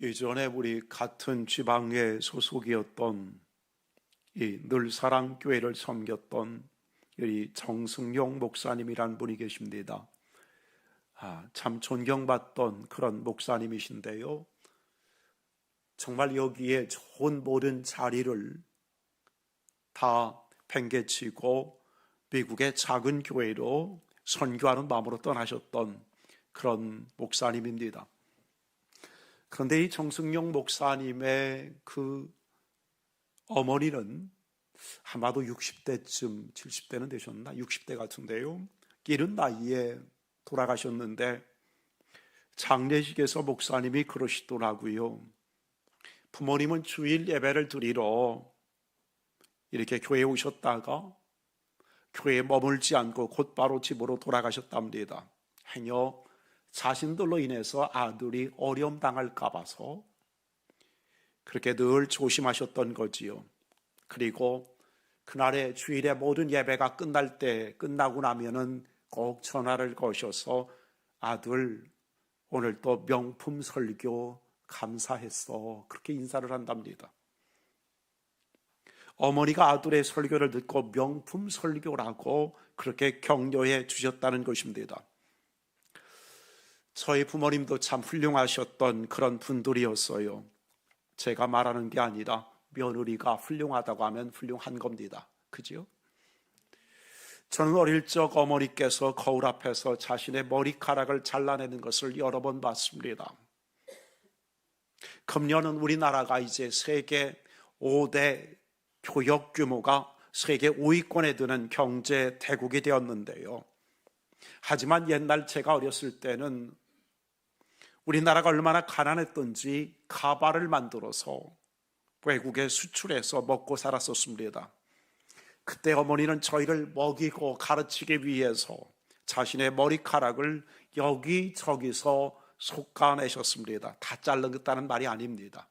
예전에 우리 같은 지방의 소속이었던 이 늘사랑교회를 섬겼던 이 정승용 목사님이란 분이 계십니다. 참 존경받던 그런 목사님이신데요. 정말 여기에 좋은 모든 자리를 다 팽개치고 미국의 작은 교회로 선교하는 마음으로 떠나셨던 그런 목사님입니다. 그런데 이 정승용 목사님의 그 어머니는 아마도 60대쯤 70대는 되셨나? 60대 같은데요. 이른 나이에 돌아가셨는데 장례식에서 목사님이 그러시더라고요. 부모님은 주일 예배를 드리러 이렇게 교회에 오셨다가 교회에 머물지 않고 곧바로 집으로 돌아가셨답니다. 행여 자신들로 인해서 아들이 어려움 당할까 봐서 그렇게 늘 조심하셨던 거지요. 그리고 그날의 주일의 모든 예배가 끝나고 나면은 꼭 전화를 거셔서 아들 오늘 또 명품 설교 감사했어. 그렇게 인사를 한답니다. 어머니가 아들의 설교를 듣고 명품 설교라고 그렇게 격려해 주셨다는 것입니다. 저희 부모님도 참 훌륭하셨던 그런 분들이었어요. 제가 말하는 게 아니라 며느리가 훌륭하다고 하면 훌륭한 겁니다. 그죠? 저는 어릴 적 어머니께서 거울 앞에서 자신의 머리카락을 잘라내는 것을 여러 번 봤습니다. 금년은 우리나라가 이제 세계 5대 교역 규모가 세계 5위권에 드는 경제 대국이 되었는데요. 하지만 옛날 제가 어렸을 때는 우리나라가 얼마나 가난했던지 가발을 만들어서 외국에 수출해서 먹고 살았었습니다. 그때 어머니는 저희를 먹이고 가르치기 위해서 자신의 머리카락을 여기저기서 솎아내셨습니다. 다 잘랐다는 말이 아닙니다.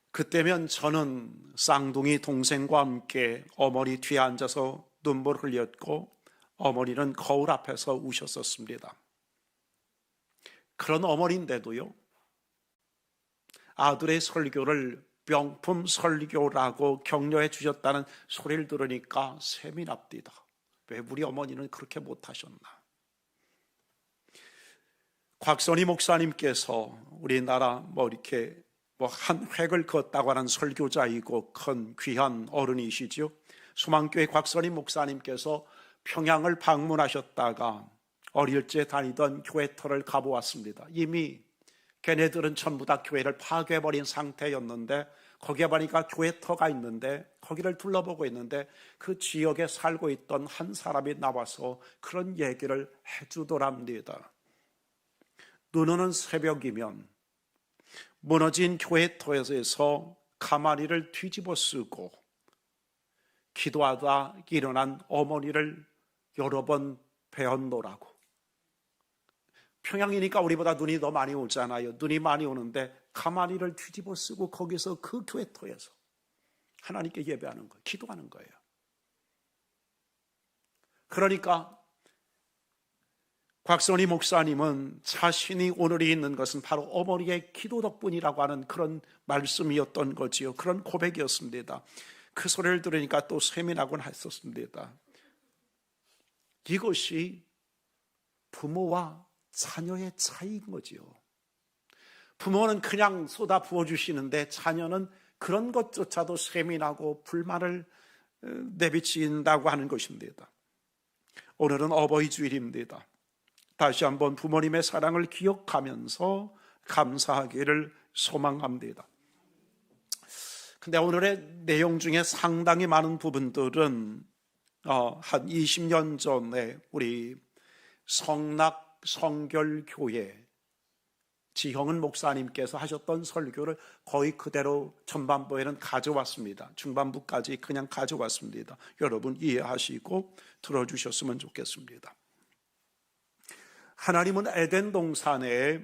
그때면 저는 쌍둥이 동생과 함께 어머니 뒤에 앉아서 눈물을 흘렸고 어머니는 거울 앞에서 우셨었습니다. 그런 어머니인데도요, 아들의 설교를 명품 설교라고 격려해 주셨다는 소리를 들으니까 샘이 납니다. 왜 우리 어머니는 그렇게 못하셨나? 곽선희 목사님께서 우리나라 이렇게 한 획을 그었다고 하는 설교자이고 큰 귀한 어른이시죠. 수망교회 곽선희 목사님께서 평양을 방문하셨다가 어릴 적 다니던 교회터를 가보았습니다. 이미 걔네들은 전부 다 교회를 파괴해버린 상태였는데 거기에 보니까 교회터가 있는데 거기를 둘러보고 있는데 그 지역에 살고 있던 한 사람이 나와서 그런 얘기를 해주더랍니다. 눈 오는 새벽이면 무너진 교회터에서 가마니를 뒤집어 쓰고 기도하다 일어난 어머니를 여러 번 배웠노라고. 평양이니까 우리보다 눈이 더 많이 오잖아요. 눈이 많이 오는데 가마니를 뒤집어 쓰고 거기서 그 교회터에서 하나님께 예배하는 거예요. 기도하는 거예요. 그러니까 곽선희 목사님은 자신이 오늘이 있는 것은 바로 어머니의 기도 덕분이라고 하는 그런 말씀이었던 거지요. 그런 고백이었습니다. 그 소리를 들으니까 또 샘이 나곤 했었습니다. 이것이 부모와 자녀의 차이인 거지요. 부모는 그냥 쏟아 부어주시는데 자녀는 그런 것조차도 샘이 나고 불만을 내비친다고 하는 것입니다. 오늘은 어버이 주일입니다. 다시 한번 부모님의 사랑을 기억하면서 감사하기를 소망합니다. 근데 오늘의 내용 중에 상당히 많은 부분들은 한 20년 전에 우리 성낙 성결교회 지형은 목사님께서 하셨던 설교를 거의 그대로 전반부에는 가져왔습니다. 중반부까지 그냥 가져왔습니다. 여러분 이해하시고 들어주셨으면 좋겠습니다. 하나님은 에덴 동산에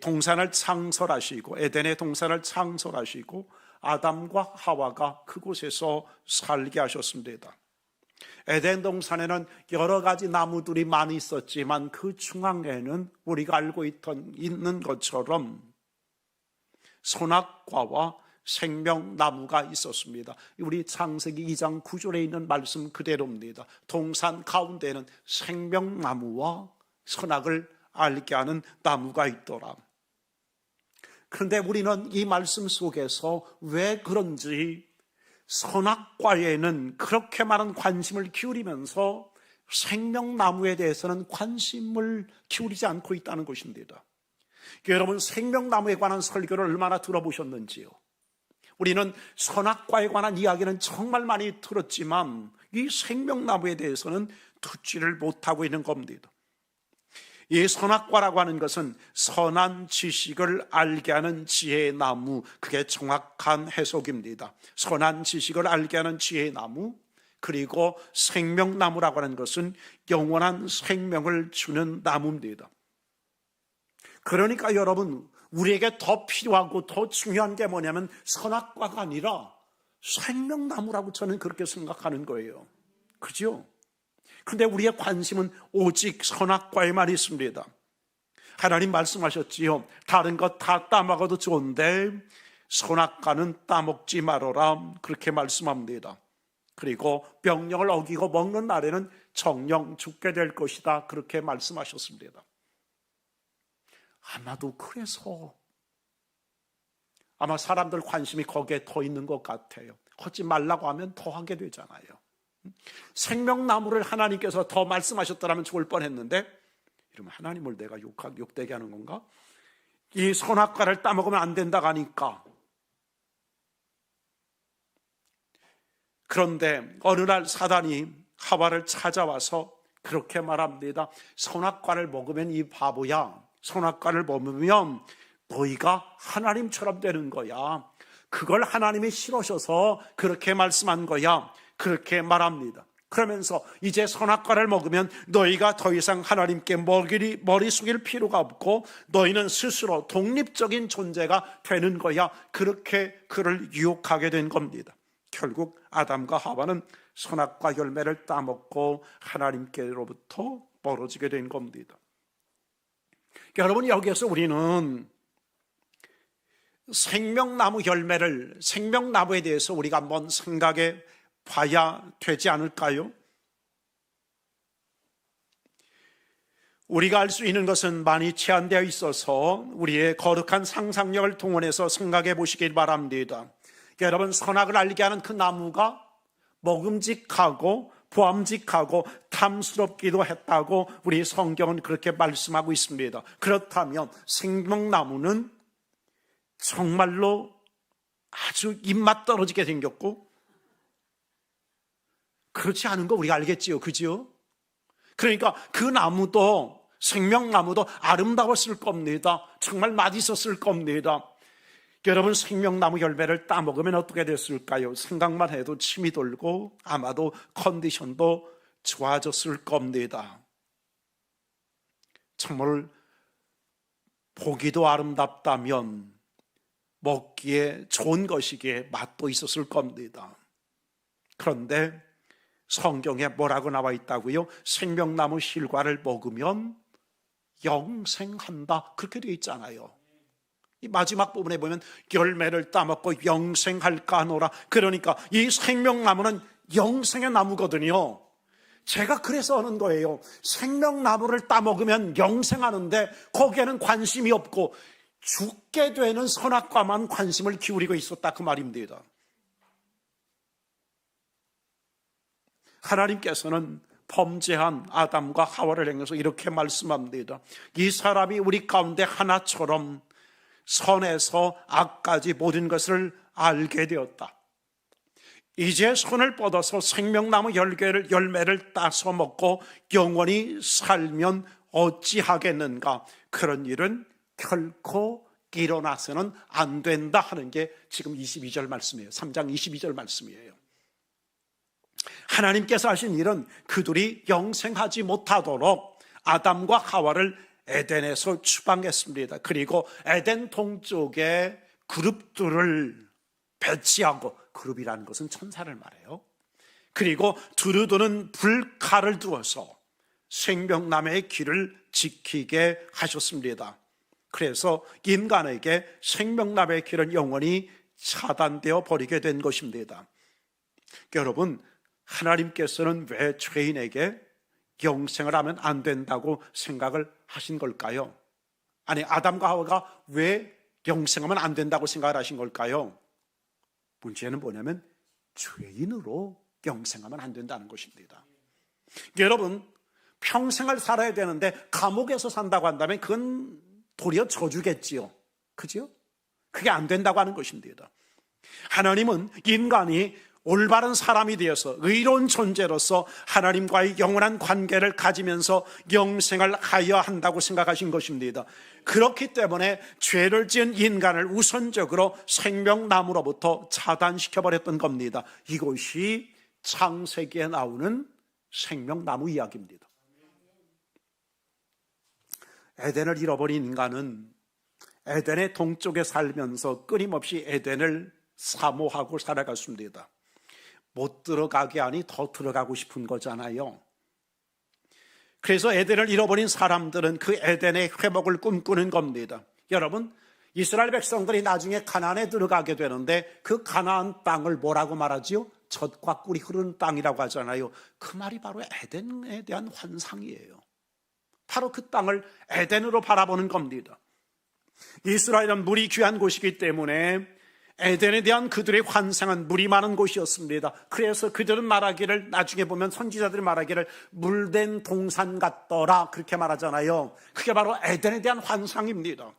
동산을 창설하시고 에덴의 동산을 창설하시고 아담과 하와가 그곳에서 살게 하셨습니다. 에덴 동산에는 여러 가지 나무들이 많이 있었지만 그 중앙에는 우리가 알고 있는 것처럼 선악과와 생명나무가 있었습니다. 우리 창세기 2장 9절에 있는 말씀 그대로입니다. 동산 가운데는 생명나무와 선악을 알게 하는 나무가 있더라. 그런데 우리는 이 말씀 속에서 왜 그런지 선악과에는 그렇게 많은 관심을 기울이면서 생명나무에 대해서는 관심을 기울이지 않고 있다는 것입니다. 여러분, 생명나무에 관한 설교를 얼마나 들어보셨는지요? 우리는 선악과에 관한 이야기는 정말 많이 들었지만 이 생명나무에 대해서는 듣지를 못하고 있는 겁니다. 이 선악과라고 하는 것은 선한 지식을 알게 하는 지혜의 나무, 그게 정확한 해석입니다. 선한 지식을 알게 하는 지혜의 나무, 그리고 생명나무라고 하는 것은 영원한 생명을 주는 나무입니다. 그러니까 여러분, 우리에게 더 필요하고 더 중요한 게 뭐냐면 선악과가 아니라 생명나무라고 저는 그렇게 생각하는 거예요. 그죠? 그런데 우리의 관심은 오직 선악과에만 있습니다. 하나님 말씀하셨지요. 다른 것 다 따먹어도 좋은데 선악과는 따먹지 말아라, 그렇게 말씀합니다. 그리고 명령을 어기고 먹는 날에는 정령 죽게 될 것이다, 그렇게 말씀하셨습니다. 아마도 그래서 아마 사람들 관심이 거기에 더 있는 것 같아요. 하지 말라고 하면 더 하게 되잖아요. 생명나무를 하나님께서 더 말씀하셨더라면 좋을 뻔했는데, 이러면 하나님을 내가 욕되게 하는 건가? 이 선악과를 따먹으면 안 된다고 하니까. 그런데 어느 날 사단이 하와를 찾아와서 그렇게 말합니다. 선악과를 먹으면 이 바보야, 선악과를 먹으면 너희가 하나님처럼 되는 거야. 그걸 하나님이 싫으셔서 그렇게 말씀한 거야, 그렇게 말합니다. 그러면서 이제 선악과를 먹으면 너희가 더 이상 하나님께 머리 숙일 필요가 없고 너희는 스스로 독립적인 존재가 되는 거야, 그렇게 그를 유혹하게 된 겁니다. 결국 아담과 하와는 선악과 열매를 따먹고 하나님께로부터 멀어지게 된 겁니다. 여러분, 여기에서 우리는 생명나무에 대해서 우리가 한번 생각해 봐야 되지 않을까요? 우리가 알 수 있는 것은 많이 제한되어 있어서 우리의 거룩한 상상력을 동원해서 생각해 보시길 바랍니다. 여러분, 선악을 알게 하는 그 나무가 먹음직하고 보암직하고 탐스럽기도 했다고 우리 성경은 그렇게 말씀하고 있습니다. 그렇다면 생명나무는 정말로 아주 입맛 떨어지게 생겼고 그렇지 않은 거 우리가 알겠지요, 그지요? 그러니까 그 나무도, 생명나무도 아름다웠을 겁니다. 정말 맛있었을 겁니다. 여러분, 생명나무 열매를 따먹으면 어떻게 됐을까요? 생각만 해도 침이 돌고 아마도 컨디션도 좋아졌을 겁니다. 정말 보기도 아름답다면 먹기에 좋은 것이기에 맛도 있었을 겁니다. 그런데 성경에 뭐라고 나와 있다고요? 생명나무 실과를 먹으면 영생한다, 그렇게 되어 있잖아요. 이 마지막 부분에 보면 열매를 따먹고 영생할까 하노라. 그러니까 이 생명나무는 영생의 나무거든요. 제가 그래서 하는 거예요. 생명나무를 따먹으면 영생하는데 거기에는 관심이 없고 죽게 되는 선악과만 관심을 기울이고 있었다, 그 말입니다. 하나님께서는 범죄한 아담과 하와를 향해서 이렇게 말씀합니다. 이 사람이 우리 가운데 하나처럼 선에서 악까지 모든 것을 알게 되었다. 이제 손을 뻗어서 생명나무 열매를 따서 먹고 영원히 살면 어찌하겠는가. 그런 일은 결코 일어나서는 안 된다 하는 게 지금 22절 말씀이에요. 3장 22절 말씀이에요. 하나님께서 하신 일은 그들이 영생하지 못하도록 아담과 하와를 에덴에서 추방했습니다. 그리고 에덴 동쪽에 그룹들을 배치하고, 그룹이라는 것은 천사를 말해요. 그리고 두루두는 불칼을 두어서 생명나무의 길을 지키게 하셨습니다. 그래서 인간에게 생명나무의 길은 영원히 차단되어 버리게 된 것입니다. 여러분, 하나님께서는 왜 죄인에게 영생을 하면 안 된다고 생각을 하신 걸까요? 아니, 아담과 하와가 왜 영생하면 안 된다고 생각을 하신 걸까요? 문제는 뭐냐면 죄인으로 영생하면 안 된다는 것입니다. 여러분, 평생을 살아야 되는데 감옥에서 산다고 한다면 그건 도리어 저주겠지요. 그죠? 그게 안 된다고 하는 것입니다. 하나님은 인간이 올바른 사람이 되어서 의로운 존재로서 하나님과의 영원한 관계를 가지면서 영생을 하여야 한다고 생각하신 것입니다. 그렇기 때문에 죄를 지은 인간을 우선적으로 생명나무로부터 차단시켜버렸던 겁니다. 이것이 창세기에 나오는 생명나무 이야기입니다. 에덴을 잃어버린 인간은 에덴의 동쪽에 살면서 끊임없이 에덴을 사모하고 살아갔습니다. 못 들어가게 하니 더 들어가고 싶은 거잖아요. 그래서 에덴을 잃어버린 사람들은 그 에덴의 회복을 꿈꾸는 겁니다. 여러분, 이스라엘 백성들이 나중에 가나안에 들어가게 되는데 그 가나안 땅을 뭐라고 말하지요? 젖과 꿀이 흐르는 땅이라고 하잖아요. 그 말이 바로 에덴에 대한 환상이에요. 바로 그 땅을 에덴으로 바라보는 겁니다. 이스라엘은 물이 귀한 곳이기 때문에 에덴에 대한 그들의 환상은 물이 많은 곳이었습니다. 그래서 그들은 말하기를, 나중에 보면 선지자들이 말하기를 물된 동산 같더라 그렇게 말하잖아요. 그게 바로 에덴에 대한 환상입니다.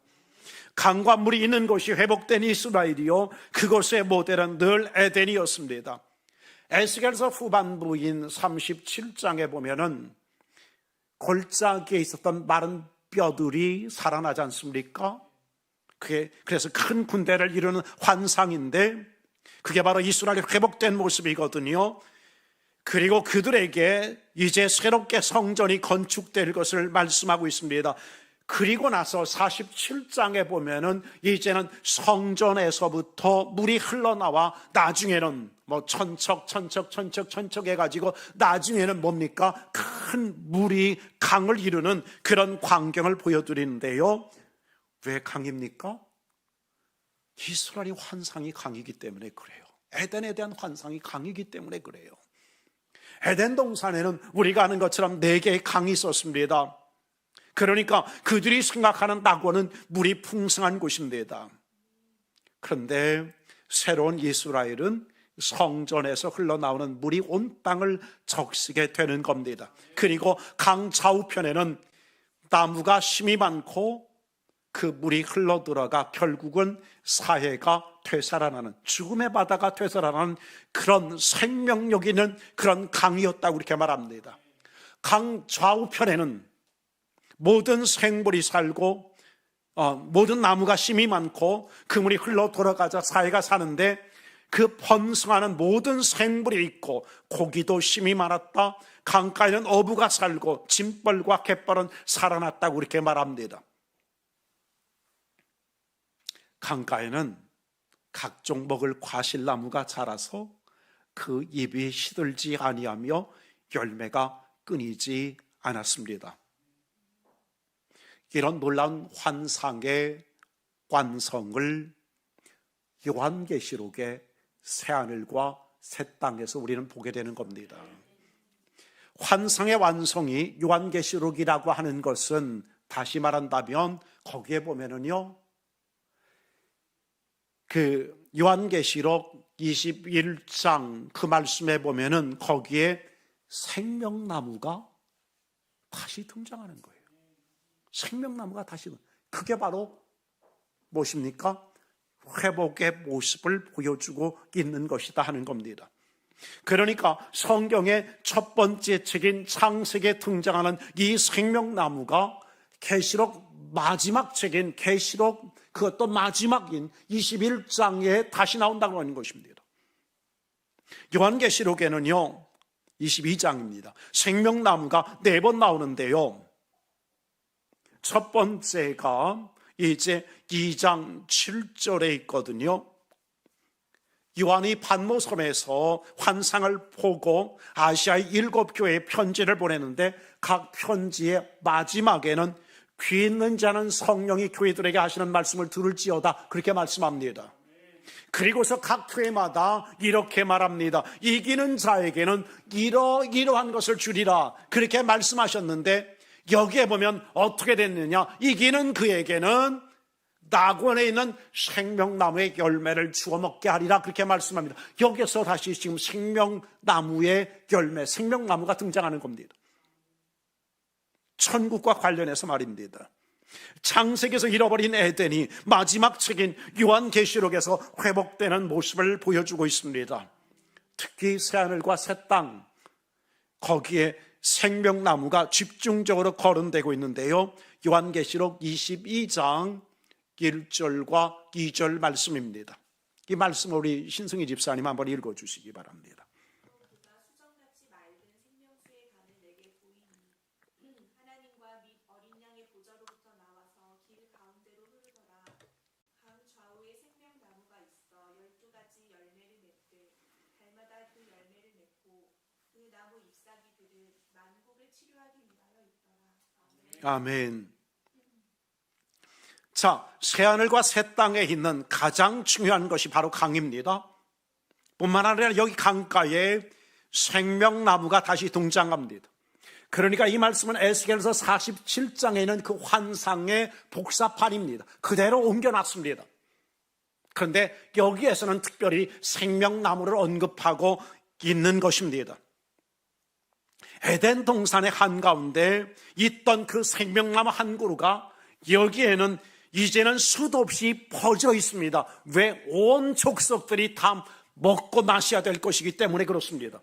강과 물이 있는 곳이 회복된 이스라엘이요, 그곳의 모델은 늘 에덴이었습니다. 에스겔서 후반부인 37장에 보면은 골짜기에 있었던 마른 뼈들이 살아나지 않습니까? 그래서 큰 군대를 이루는 환상인데 그게 바로 이스라엘이 회복된 모습이거든요. 그리고 그들에게 이제 새롭게 성전이 건축될 것을 말씀하고 있습니다. 그리고 나서 47장에 보면은 이제는 성전에서부터 물이 흘러나와 나중에는 뭐 천척 해가지고 나중에는 뭡니까? 큰 물이 강을 이루는 그런 광경을 보여드리는데요. 왜 강입니까? 이스라엘의 환상이 강이기 때문에 그래요. 에덴에 대한 환상이 강이기 때문에 그래요. 에덴 동산에는 우리가 아는 것처럼 4개의 강이 있었습니다. 그러니까 그들이 생각하는 낙원은 물이 풍성한 곳입니다. 그런데 새로운 이스라엘은 성전에서 흘러나오는 물이 온 땅을 적시게 되는 겁니다. 그리고 강 좌우편에는 나무가 심이 많고 그 물이 흘러들어가 결국은 사해가 되살아나는, 죽음의 바다가 되살아나는 그런 생명력 있는 그런 강이었다고 이렇게 말합니다. 강 좌우편에는 모든 생물이 살고 모든 나무가 심이 많고 그 물이 흘러 돌아가자 사해가 사는데 그 번성하는 모든 생물이 있고 고기도 심이 많았다. 강가에는 어부가 살고 짐벌과 갯벌은 살아났다고 이렇게 말합니다. 강가에는 각종 먹을 과실나무가 자라서 그 잎이 시들지 아니하며 열매가 끊이지 않았습니다. 이런 놀라운 환상의 완성을 요한계시록의 새하늘과 새 땅에서 우리는 보게 되는 겁니다. 환상의 완성이 요한계시록이라고 하는 것은 다시 말한다면 거기에 보면은요, 그 요한계시록 21장 그 말씀에 보면은 거기에 생명나무가 다시 등장하는 거예요. 생명나무가 다시, 그게 바로 무엇입니까? 회복의 모습을 보여주고 있는 것이다 하는 겁니다. 그러니까 성경의 첫 번째 책인 창세기에 등장하는 이 생명나무가 계시록 마지막 책인 계시록 그것도 마지막인 21장에 다시 나온다고 하는 것입니다. 요한계시록에는요 22장입니다. 생명나무가 4번 나오는데요, 첫 번째가 이제 2장 7절에 있거든요. 요한이 pat모섬에서 환상을 보고 아시아의 7교회에 편지를 보냈는데 각 편지의 마지막에는 귀 있는 자는 성령이 교회들에게 하시는 말씀을 들을지어다, 그렇게 말씀합니다. 그리고서 각 교회마다 이렇게 말합니다. 이기는 자에게는 이러한 것을 주리라, 그렇게 말씀하셨는데 여기에 보면 어떻게 됐느냐, 이기는 그에게는 낙원에 있는 생명나무의 열매를 주워 먹게 하리라, 그렇게 말씀합니다. 여기서 다시 지금 생명나무의 열매, 생명나무가 등장하는 겁니다. 천국과 관련해서 말입니다. 창세기에서 잃어버린 에덴이 마지막 책인 요한계시록에서 회복되는 모습을 보여주고 있습니다. 특히 새하늘과 새 땅, 거기에 생명나무가 집중적으로 거론되고 있는데요, 요한계시록 22장 1절과 2절 말씀입니다. 이 말씀 우리 신승희 집사님 한번 읽어주시기 바랍니다. 수정같이 맑은 생명수의 강을 내게 보이니 하나님과 및 어린 양의 보좌로부터 나와서 길 가운데로 흐르더라. 강 좌우에 생명나무가 있어 12가지 열매를 맺되 달마다 그 열매를 맺고 그 나무 잎사귀들은 만국을 치료하기 위하여 있더라. 아멘. 자, 새하늘과 새 땅에 있는 가장 중요한 것이 바로 강입니다. 뿐만 아니라 여기 강가에 생명나무가 다시 등장합니다. 그러니까 이 말씀은 에스겔서 47장에 있는 그 환상의 복사판입니다. 그대로 옮겨놨습니다. 그런데 여기에서는 특별히 생명나무를 언급하고 있는 것입니다. 에덴 동산의 한가운데 있던 그 생명나무 한 그루가 여기에는 이제는 수도 없이 퍼져 있습니다. 왜? 온 족속들이 다 먹고 마셔야 될 것이기 때문에 그렇습니다.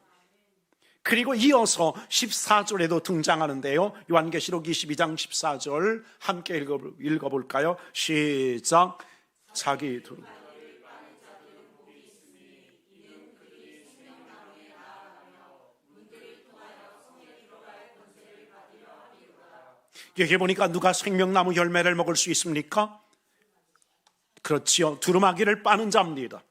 그리고 이어서 14절에도 등장하는데요, 요한계시록 22장 14절 함께 읽어볼까요? 시작. 자기 둘 여기 보니까 누가 생명나무 열매를 먹을 수 있습니까? 그렇지요. 두루마기를 빠는 자입니다.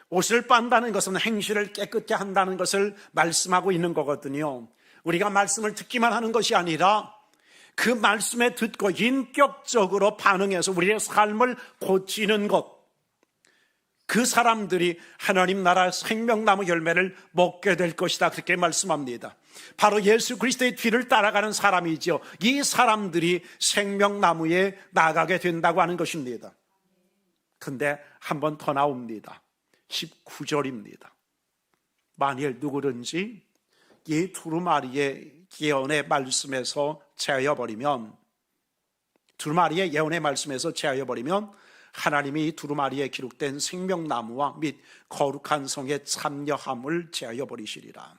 옷을 빤다는 것은 행실을 깨끗게 한다는 것을 말씀하고 있는 거거든요. 우리가 말씀을 듣기만 하는 것이 아니라 그 말씀에 듣고 인격적으로 반응해서 우리의 삶을 고치는 것, 그 사람들이 하나님 나라 생명나무 열매를 먹게 될 것이다, 그렇게 말씀합니다. 바로 예수 그리스도의 뒤를 따라가는 사람이죠. 이 사람들이 생명나무에 나가게 된다고 하는 것입니다. 근데 한 번 더 나옵니다. 19절입니다. 만일 누구든지 이 두루마리의 예언의 말씀에서 제하여버리면, 두루마리의 예언의 말씀에서 제하여버리면 하나님이 이 두루마리에 기록된 생명나무와 및 거룩한 성에 참여함을 제하여버리시리라.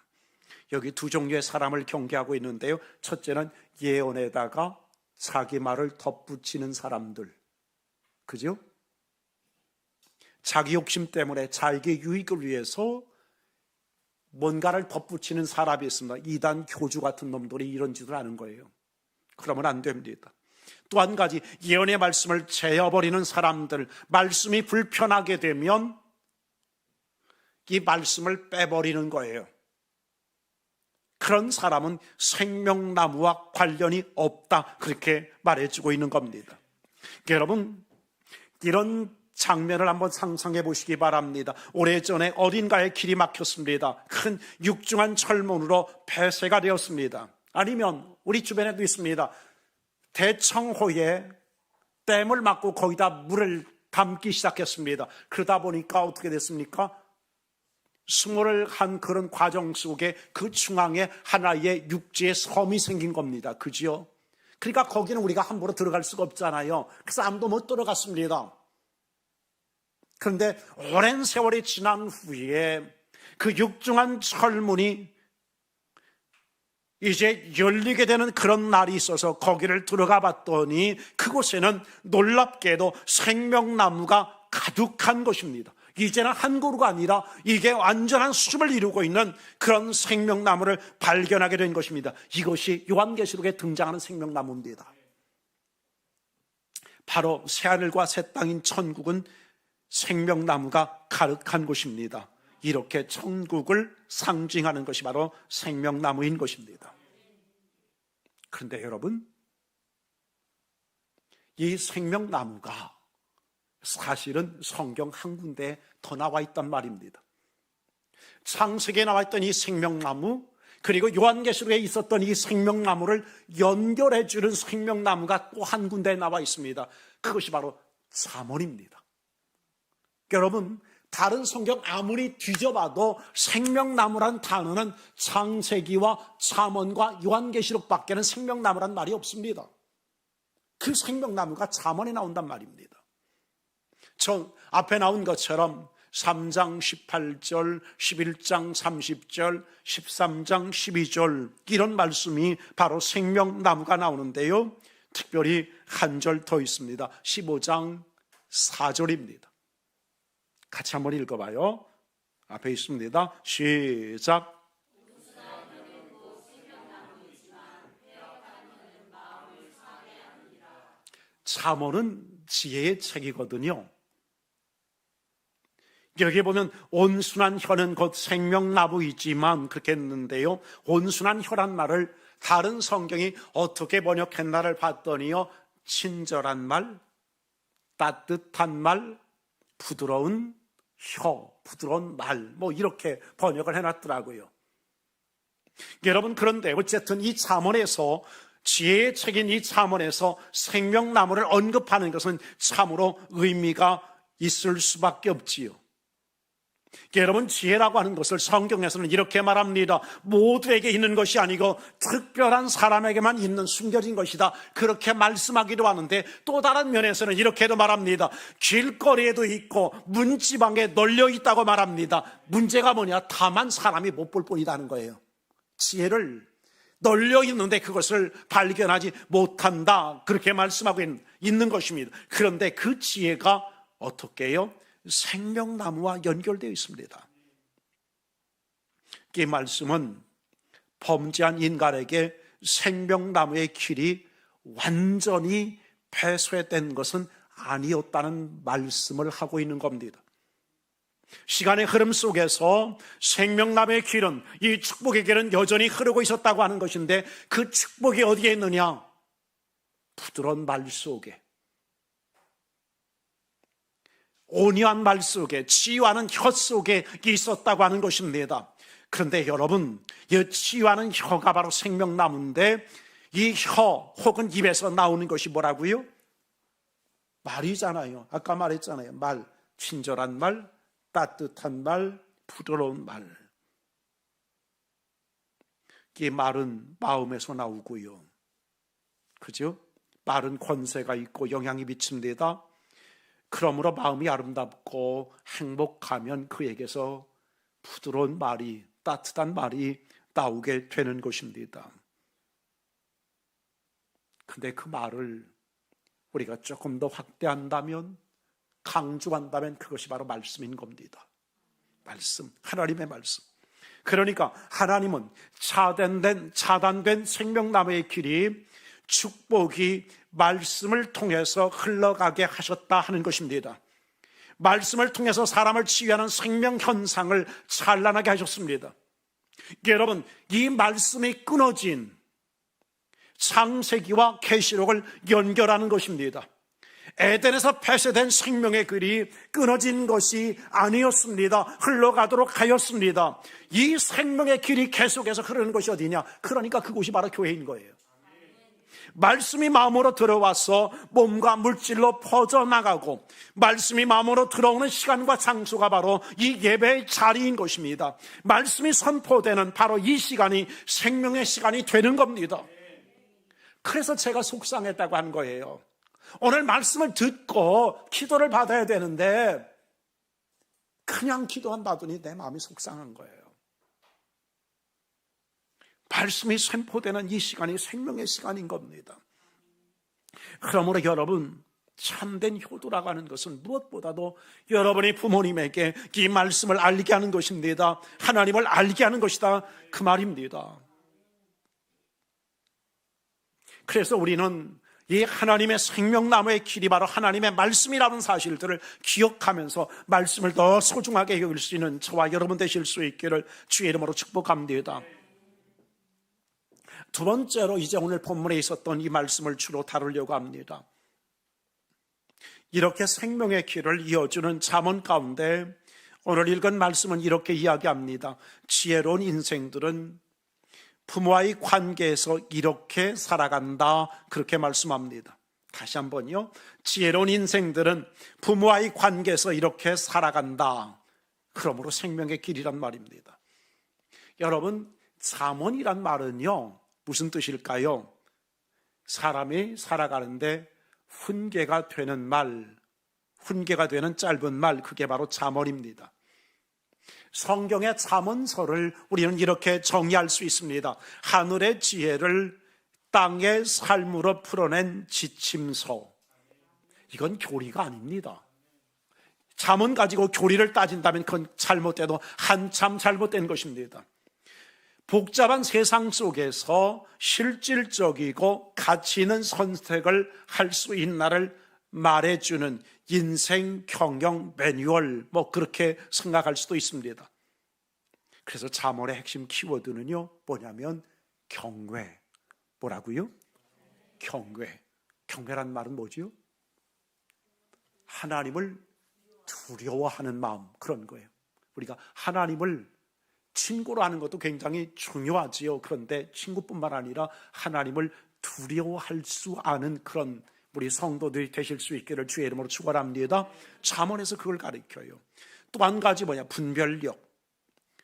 여기 두 종류의 사람을 경계하고 있는데요, 첫째는 예언에다가 자기 말을 덧붙이는 사람들, 그죠? 자기 욕심 때문에 자기 유익을 위해서 뭔가를 덧붙이는 사람이 있습니다. 이단 교주 같은 놈들이 이런 짓을 하는 거예요. 그러면 안 됩니다. 또 한 가지, 예언의 말씀을 재어버리는 사람들, 말씀이 불편하게 되면 이 말씀을 빼버리는 거예요. 그런 사람은 생명나무와 관련이 없다, 그렇게 말해주고 있는 겁니다. 여러분, 이런 장면을 한번 상상해 보시기 바랍니다. 오래전에 어딘가에 길이 막혔습니다. 큰 육중한 철문으로 폐쇄가 되었습니다. 아니면 우리 주변에도 있습니다. 대청호에 댐을 막고 거기다 물을 담기 시작했습니다. 그러다 보니까 어떻게 됐습니까? 수몰을 한 그런 과정 속에 그 중앙에 하나의 육지의 섬이 생긴 겁니다. 그지요? 그러니까 거기는 우리가 함부로 들어갈 수가 없잖아요. 그래서 아무도 못 들어갔습니다. 그런데 오랜 세월이 지난 후에 그 육중한 철문이 이제 열리게 되는 그런 날이 있어서 거기를 들어가 봤더니 그곳에는 놀랍게도 생명나무가 가득한 것입니다. 이제는 한 그루가 아니라 이게 완전한 숲을 이루고 있는 그런 생명나무를 발견하게 된 것입니다. 이것이 요한계시록에 등장하는 생명나무입니다. 바로 새하늘과 새 땅인 천국은 생명나무가 가득한 곳입니다. 이렇게 천국을 상징하는 것이 바로 생명나무인 것입니다. 그런데 여러분, 이 생명나무가 사실은 성경 한 군데에 더 나와 있단 말입니다. 창세기에 나와 있던 이 생명나무, 그리고 요한계시록에 있었던 이 생명나무를 연결해 주는 생명나무가 또 한 군데에 나와 있습니다. 그것이 바로 잠언입니다. 여러분, 다른 성경 아무리 뒤져봐도 생명나무란 단어는 창세기와 잠언과 요한계시록밖에는 생명나무란 말이 없습니다. 그 생명나무가 잠언에 나온단 말입니다. 저 앞에 나온 것처럼 3장 18절, 11장 30절, 13장 12절 이런 말씀이 바로 생명나무가 나오는데요, 특별히 한 절 더 있습니다. 15장 4절입니다. 같이 한번 읽어봐요. 앞에 있습니다. 시작. 잠언은 지혜의 책이거든요. 여기 보면 온순한 혀는 곧 생명나무이지만 그렇게 했는데요, 온순한 혀란 말을 다른 성경이 어떻게 번역했나를 봤더니요, 친절한 말, 따뜻한 말, 부드러운 혀, 부드러운 말, 뭐 이렇게 번역을 해놨더라고요. 여러분, 그런데 어쨌든 이 잠언에서, 지혜의 책인 이 잠언에서 생명나무를 언급하는 것은 참으로 의미가 있을 수밖에 없지요. 여러분, 지혜라고 하는 것을 성경에서는 이렇게 말합니다. 모두에게 있는 것이 아니고 특별한 사람에게만 있는 숨겨진 것이다, 그렇게 말씀하기도 하는데, 또 다른 면에서는 이렇게도 말합니다. 길거리에도 있고 문지방에 널려 있다고 말합니다. 문제가 뭐냐? 다만 사람이 못 볼 뿐이라는 거예요. 지혜를 널려 있는데 그것을 발견하지 못한다, 그렇게 말씀하고 있는 것입니다. 그런데 그 지혜가 어떻게 해요? 생명나무와 연결되어 있습니다. 이 말씀은 범죄한 인간에게 생명나무의 길이 완전히 폐쇄된 것은 아니었다는 말씀을 하고 있는 겁니다. 시간의 흐름 속에서 생명나무의 길은, 이 축복의 길은 여전히 흐르고 있었다고 하는 것인데, 그 축복이 어디에 있느냐? 부드러운 말 속에, 온유한 말 속에, 치유하는 혀 속에 있었다고 하는 것입니다. 그런데 여러분, 이 치유하는 혀가 바로 생명나무인데, 이 혀 혹은 입에서 나오는 것이 뭐라고요? 말이잖아요. 아까 말했잖아요. 말, 친절한 말, 따뜻한 말, 부드러운 말. 이 말은 마음에서 나오고요, 그죠? 말은 권세가 있고 영향이 미칩니다. 그러므로 마음이 아름답고 행복하면 그에게서 부드러운 말이, 따뜻한 말이 나오게 되는 것입니다. 근데 그 말을 우리가 조금 더 확대한다면, 강조한다면 그것이 바로 말씀인 겁니다. 말씀, 하나님의 말씀. 그러니까 하나님은 차단된 생명나무의 길이, 축복이 말씀을 통해서 흘러가게 하셨다 하는 것입니다. 말씀을 통해서 사람을 치유하는 생명 현상을 찬란하게 하셨습니다. 여러분, 이 말씀이 끊어진 창세기와 계시록을 연결하는 것입니다. 에덴에서 폐쇄된 생명의 길이 끊어진 것이 아니었습니다. 흘러가도록 하였습니다. 이 생명의 길이 계속해서 흐르는 것이 어디냐? 그러니까 그곳이 바로 교회인 거예요. 말씀이 마음으로 들어와서 몸과 물질로 퍼져나가고, 말씀이 마음으로 들어오는 시간과 장소가 바로 이 예배의 자리인 것입니다. 말씀이 선포되는 바로 이 시간이 생명의 시간이 되는 겁니다. 그래서 제가 속상했다고 한 거예요. 오늘 말씀을 듣고 기도를 받아야 되는데 그냥 기도만 받으니 내 마음이 속상한 거예요. 말씀이 선포되는 이 시간이 생명의 시간인 겁니다. 그러므로 여러분, 참된 효도라고 하는 것은 무엇보다도 여러분이 부모님에게 이 말씀을 알게 하는 것입니다. 하나님을 알게 하는 것이다, 그 말입니다. 그래서 우리는 이 하나님의 생명나무의 길이 바로 하나님의 말씀이라는 사실들을 기억하면서 말씀을 더 소중하게 여길 수 있는 저와 여러분 되실 수 있기를 주의 이름으로 축복합니다. 두 번째로 이제 오늘 본문에 있었던 이 말씀을 주로 다루려고 합니다. 이렇게 생명의 길을 이어주는 잠언 가운데 오늘 읽은 말씀은 이렇게 이야기합니다. 지혜로운 인생들은 부모와의 관계에서 이렇게 살아간다, 그렇게 말씀합니다. 다시 한번요. 지혜로운 인생들은 부모와의 관계에서 이렇게 살아간다. 그러므로 생명의 길이란 말입니다. 여러분, 잠언이란 말은요, 무슨 뜻일까요? 사람이 살아가는데 훈계가 되는 말, 훈계가 되는 짧은 말, 그게 바로 잠언입니다. 성경의 잠언서를 우리는 이렇게 정의할 수 있습니다. 하늘의 지혜를 땅의 삶으로 풀어낸 지침서. 이건 교리가 아닙니다. 잠언 가지고 교리를 따진다면 그건 잘못돼도 한참 잘못된 것입니다. 복잡한 세상 속에서 실질적이고 가치 있는 선택을 할 수 있나를 말해주는 인생 경영 매뉴얼, 그렇게 생각할 수도 있습니다. 그래서 잠언의 핵심 키워드는요, 뭐냐면 경외. 뭐라고요? 경외. 경외란 말은 뭐지요? 하나님을 두려워하는 마음, 그런 거예요. 우리가 하나님을 친구로 하는 것도 굉장히 중요하지요. 그런데 친구뿐만 아니라 하나님을 두려워할 수 아는 그런 우리 성도들이 되실 수 있기를 주의 이름으로 축원합니다. 잠언에서 그걸 가르쳐요. 또 한 가지 분별력.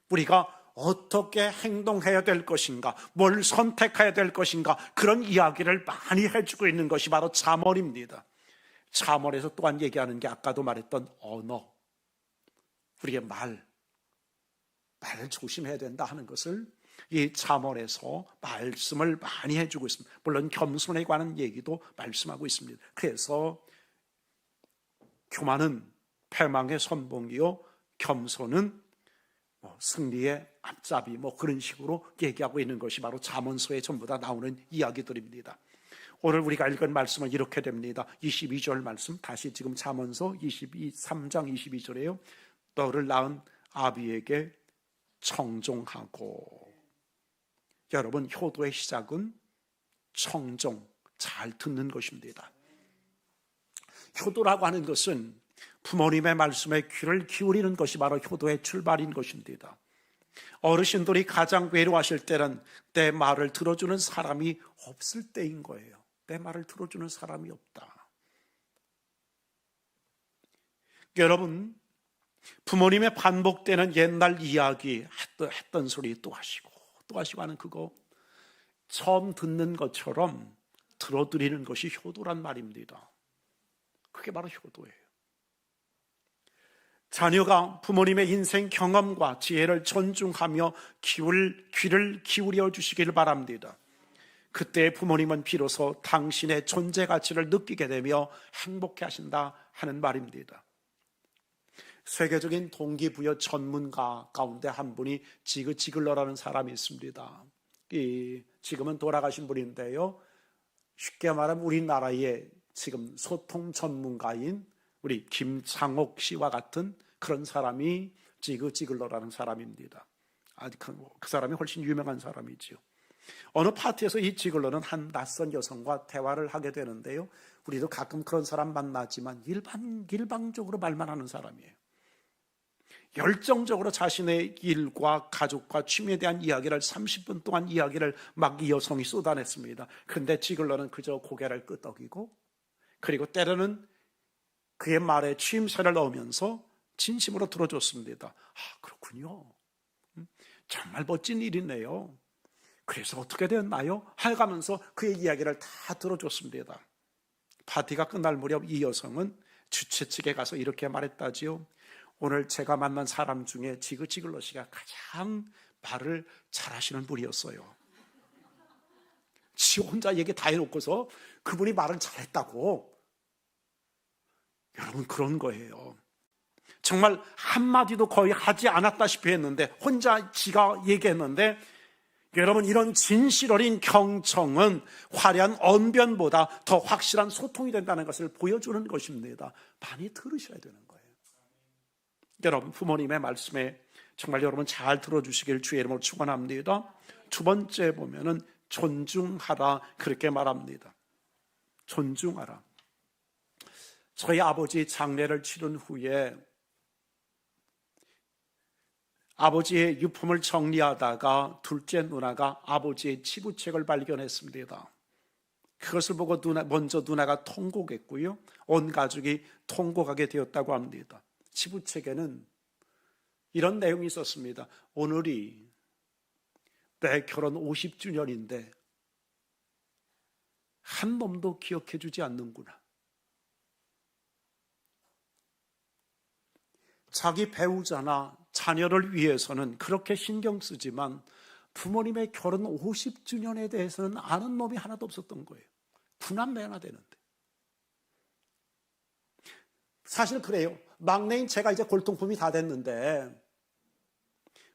우리가 어떻게 행동해야 될 것인가, 뭘 선택해야 될 것인가, 그런 이야기를 많이 해주고 있는 것이 바로 잠언입니다. 잠언에서 또한 얘기하는 게 아까도 말했던 언어, 우리의 말을 조심해야 된다 하는 것을 이 잠언에서 말씀을 많이 해주고 있습니다. 물론 겸손에 관한 얘기도 말씀하고 있습니다. 그래서 교만은 패망의 선봉이요, 겸손은 승리의 앞잡이, 그런 식으로 얘기하고 있는 것이 바로 잠언서에 전부 다 나오는 이야기들입니다. 오늘 우리가 읽은 말씀은 이렇게 됩니다. 22절 말씀, 다시 지금 잠언서 3장 22절에요. 너를 낳은 아비에게 청종하고. 여러분, 효도의 시작은 청종, 잘 듣는 것입니다. 효도라고 하는 것은 부모님의 말씀에 귀를 기울이는 것이 바로 효도의 출발인 것입니다. 어르신들이 가장 외로워하실 때는 내 말을 들어주는 사람이 없을 때인 거예요. 내 말을 들어주는 사람이 없다. 여러분, 부모님의 반복되는 옛날 이야기, 했던 소리 또 하시고 하는 그거 처음 듣는 것처럼 들어드리는 것이 효도란 말입니다. 그게 바로 효도예요. 자녀가 부모님의 인생 경험과 지혜를 존중하며 귀를 기울여 주시길 바랍니다. 그때 부모님은 비로소 당신의 존재 가치를 느끼게 되며 행복해 하신다 하는 말입니다. 세계적인 동기부여 전문가 가운데 한 분이 지그 지글러라는 사람이 있습니다. 지금은 돌아가신 분인데요, 쉽게 말하면 우리나라의 지금 소통 전문가인 우리 김창옥 씨와 같은 그런 사람이 지그 지글러라는 사람입니다. 그 사람이 훨씬 유명한 사람이지요. 어느 파티에서 이 지글러는 한 낯선 여성과 대화를 하게 되는데요, 우리도 가끔 그런 사람 만나지만 일방적으로 말만 하는 사람이에요. 열정적으로 자신의 일과 가족과 취미에 대한 이야기를 30분 동안 이야기를 막 이 여성이 쏟아냈습니다. 그런데 지글러는 그저 고개를 끄덕이고, 그리고 때로는 그의 말에 취임새를 넣으면서 진심으로 들어줬습니다. 그렇군요. 정말 멋진 일이네요. 그래서 어떻게 됐나요? 해가면서 그의 이야기를 다 들어줬습니다. 파티가 끝날 무렵 이 여성은 주최 측에 가서 이렇게 말했다지요. 오늘 제가 만난 사람 중에 지그 지글러 씨가 가장 말을 잘하시는 분이었어요. 지 혼자 얘기 다 해놓고서 그분이 말을 잘했다고. 여러분, 그런 거예요. 정말 한마디도 거의 하지 않았다시피 했는데 혼자 지가 얘기했는데 여러분, 이런 진실 어린 경청은 화려한 언변보다 더 확실한 소통이 된다는 것을 보여주는 것입니다. 많이 들으셔야 되는 거예요. 여러분, 부모님의 말씀에 정말 여러분 잘 들어주시길 주의 이름으로 축원합니다. 두 번째 보면은 존중하라, 그렇게 말합니다. 존중하라. 저희 아버지 장례를 치른 후에 아버지의 유품을 정리하다가 둘째 누나가 아버지의 치부책을 발견했습니다. 그것을 보고 먼저 누나가 통곡했고요, 온 가족이 통곡하게 되었다고 합니다. 치부책에는 이런 내용이 있었습니다. 오늘이 내 결혼 50주년인데 한 놈도 기억해 주지 않는구나. 자기 배우자나 자녀를 위해서는 그렇게 신경 쓰지만 부모님의 결혼 50주년에 대해서는 아는 놈이 하나도 없었던 거예요. 구남매나 되는데. 사실 그래요. 막내인 제가 이제 골동품이 다 됐는데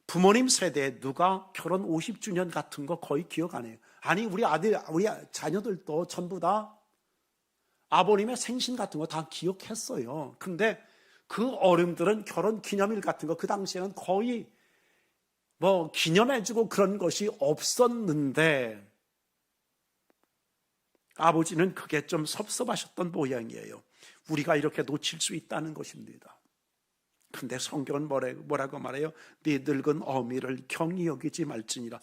부모님 세대에 누가 결혼 50주년 같은 거 거의 기억 안 해요. 아니, 우리 자녀들도 전부 다 아버님의 생신 같은 거 다 기억했어요. 근데 그 어른들은 결혼 기념일 같은 거 그 당시에는 거의 기념해주고 그런 것이 없었는데 아버지는 그게 좀 섭섭하셨던 모양이에요. 우리가 이렇게 놓칠 수 있다는 것입니다. 근데 성경은 뭐라고 말해요? 네 늙은 어미를 경히 여기지 말지니라.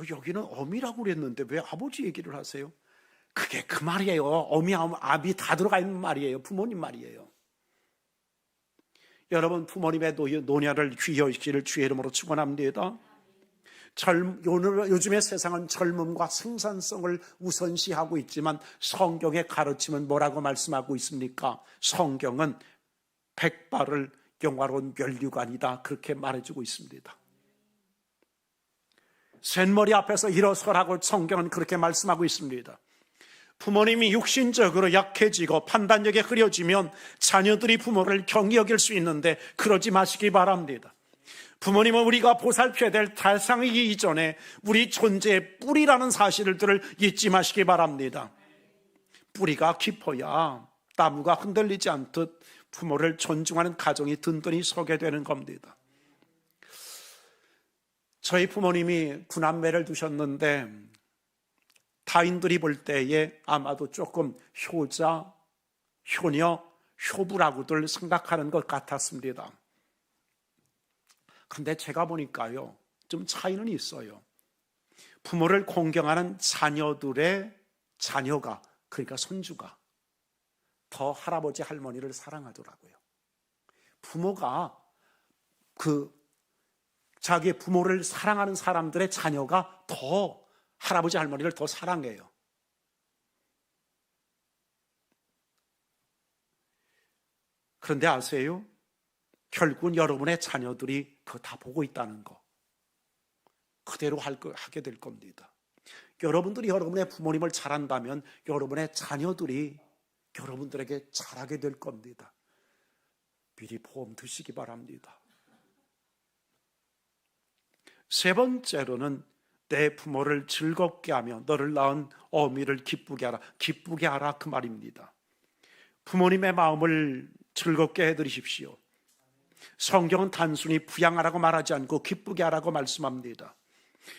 여기는 어미라고 그랬는데 왜 아버지 얘기를 하세요? 그게 그 말이에요. 어미, 아비 다 들어가 있는 말이에요. 부모님 말이에요. 여러분, 부모님의 노년을 귀여우시기를 주의 이름으로 축원합니다. 요즘의 세상은 젊음과 생산성을 우선시하고 있지만 성경의 가르침은 뭐라고 말씀하고 있습니까? 성경은 백발을 영화로운 면류관이다, 그렇게 말해주고 있습니다. 샌머리 앞에서 일어서라고 성경은 그렇게 말씀하고 있습니다. 부모님이 육신적으로 약해지고 판단력이 흐려지면 자녀들이 부모를 경히 여길 수 있는데 그러지 마시기 바랍니다. 부모님은 우리가 보살펴야 될 대상이기 이전에 우리 존재의 뿌리라는 사실들을 잊지 마시기 바랍니다. 뿌리가 깊어야 나무가 흔들리지 않듯 부모를 존중하는 가정이 든든히 서게 되는 겁니다. 저희 부모님이 구남매를 두셨는데 타인들이 볼 때에 아마도 조금 효자, 효녀, 효부라고들 생각하는 것 같았습니다. 그런데 제가 보니까요, 좀 차이는 있어요. 부모를 공경하는 자녀들의 자녀가, 그러니까 손주가 더 할아버지 할머니를 사랑하더라고요. 부모가 자기의 부모를 사랑하는 사람들의 자녀가 더 할아버지 할머니를 더 사랑해요. 그런데 아세요? 결국은 여러분의 자녀들이 그거 다 보고 있다는 거 그대로 하게 될 겁니다. 여러분들이 여러분의 부모님을 잘한다면 여러분의 자녀들이 여러분들에게 잘하게 될 겁니다. 미리 보험 드시기 바랍니다. 세 번째로는 내 부모를 즐겁게 하며 너를 낳은 어미를 기쁘게 하라. 기쁘게 하라, 그 말입니다. 부모님의 마음을 즐겁게 해드리십시오. 성경은 단순히 부양하라고 말하지 않고 기쁘게 하라고 말씀합니다.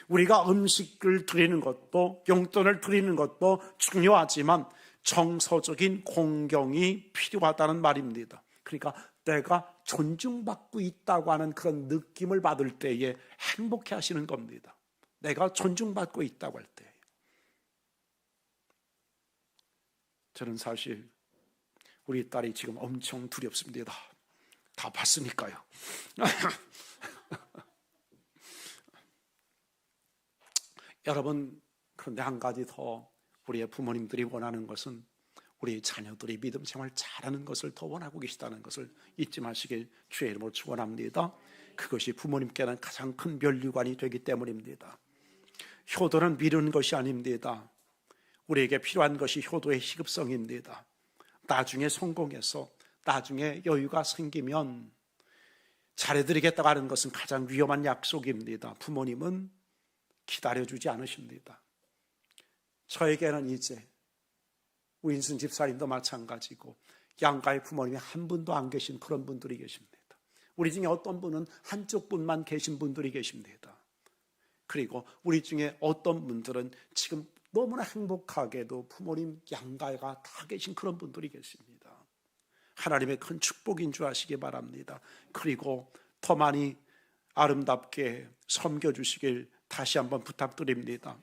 우리가 음식을 드리는 것도 용돈을 드리는 것도 중요하지만 정서적인 공경이 필요하다는 말입니다. 그러니까 내가 존중받고 있다고 하는 그런 느낌을 받을 때에 행복해 하시는 겁니다. 내가 존중받고 있다고 할 때. 저는 사실 우리 딸이 지금 엄청 두렵습니다. 다 봤으니까요. 여러분, 그런데 한 가지 더 우리의 부모님들이 원하는 것은 우리 자녀들이 믿음 생활 잘하는 것을 더 원하고 계시다는 것을 잊지 마시길 주의 이름으로 축원합니다. 그것이 부모님께는 가장 큰 면류관이 되기 때문입니다. 효도는 미루는 것이 아닙니다. 우리에게 필요한 것이 효도의 시급성입니다. 나중에 성공해서 나중에 여유가 생기면 잘해드리겠다고 하는 것은 가장 위험한 약속입니다. 부모님은 기다려주지 않으십니다. 저에게는 이제 우인순 집사님도 마찬가지고 양가의 부모님이 한 분도 안 계신 그런 분들이 계십니다. 우리 중에 어떤 분은 한쪽 분만 계신 분들이 계십니다. 그리고 우리 중에 어떤 분들은 지금 너무나 행복하게도 부모님 양가가 다 계신 그런 분들이 계십니다. 하나님의 큰 축복인 줄 아시기 바랍니다. 그리고 더 많이 아름답게 섬겨주시길 다시 한번 부탁드립니다.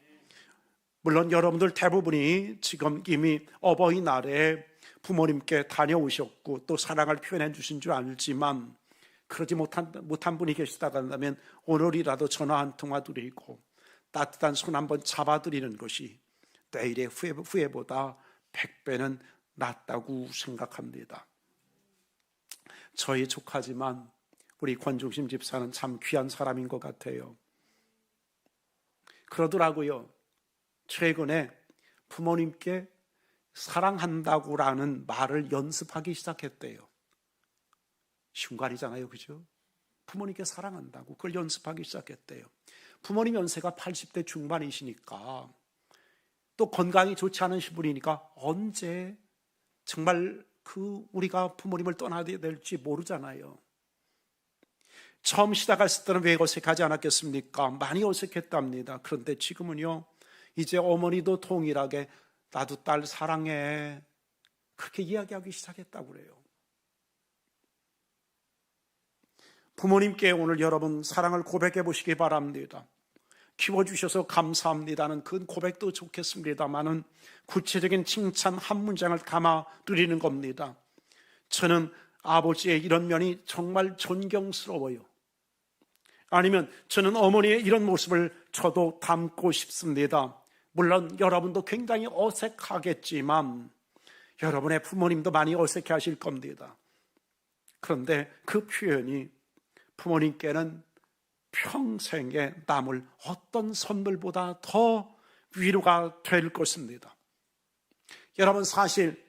물론 여러분들 대부분이 지금 이미 어버이날에 부모님께 다녀오셨고 또 사랑을 표현해 주신 줄 알지만 그러지 못한 분이 계시다고 한다면 오늘이라도 전화 한 통화 드리고 따뜻한 손 한번 잡아드리는 것이 내일의 후회보다 100배는 낫다고 생각합니다. 저희 조카지만 우리 권중심 집사는 참 귀한 사람인 것 같아요. 그러더라고요. 최근에 부모님께 사랑한다고라는 말을 연습하기 시작했대요. 쉬운 거 아니잖아요, 그죠? 부모님께 사랑한다고 그걸 연습하기 시작했대요. 부모님 연세가 80대 중반이시니까 또 건강이 좋지 않으신 분이니까 언제 정말 우리가 부모님을 떠나야 될지 모르잖아요. 처음 시작했을 때는 왜 어색하지 않았겠습니까? 많이 어색했답니다. 그런데 지금은요, 이제 어머니도 동일하게 나도 딸 사랑해 그렇게 이야기하기 시작했다고 그래요. 부모님께 오늘 여러분 사랑을 고백해 보시기 바랍니다. 키워주셔서 감사합니다는 그 고백도 좋겠습니다만은 구체적인 칭찬 한 문장을 담아 드리는 겁니다. 저는 아버지의 이런 면이 정말 존경스러워요. 아니면 저는 어머니의 이런 모습을 저도 담고 싶습니다. 물론 여러분도 굉장히 어색하겠지만 여러분의 부모님도 많이 어색해 하실 겁니다. 그런데 그 표현이 부모님께는 평생에 남을 어떤 선물보다 더 위로가 될 것입니다. 여러분 사실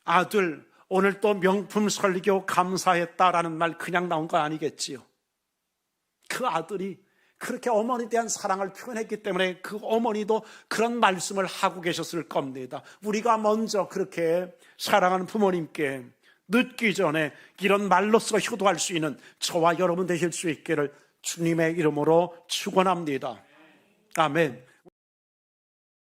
아들 오늘 또 명품 설교 감사했다라는 말 그냥 나온 거 아니겠지요. 그 아들이 그렇게 어머니에 대한 사랑을 표현했기 때문에 그 어머니도 그런 말씀을 하고 계셨을 겁니다. 우리가 먼저 그렇게 사랑하는 부모님께 늦기 전에 이런 말로써 효도할 수 있는 저와 여러분 되실 수 있기를 주님의 이름으로 축원합니다. 아멘.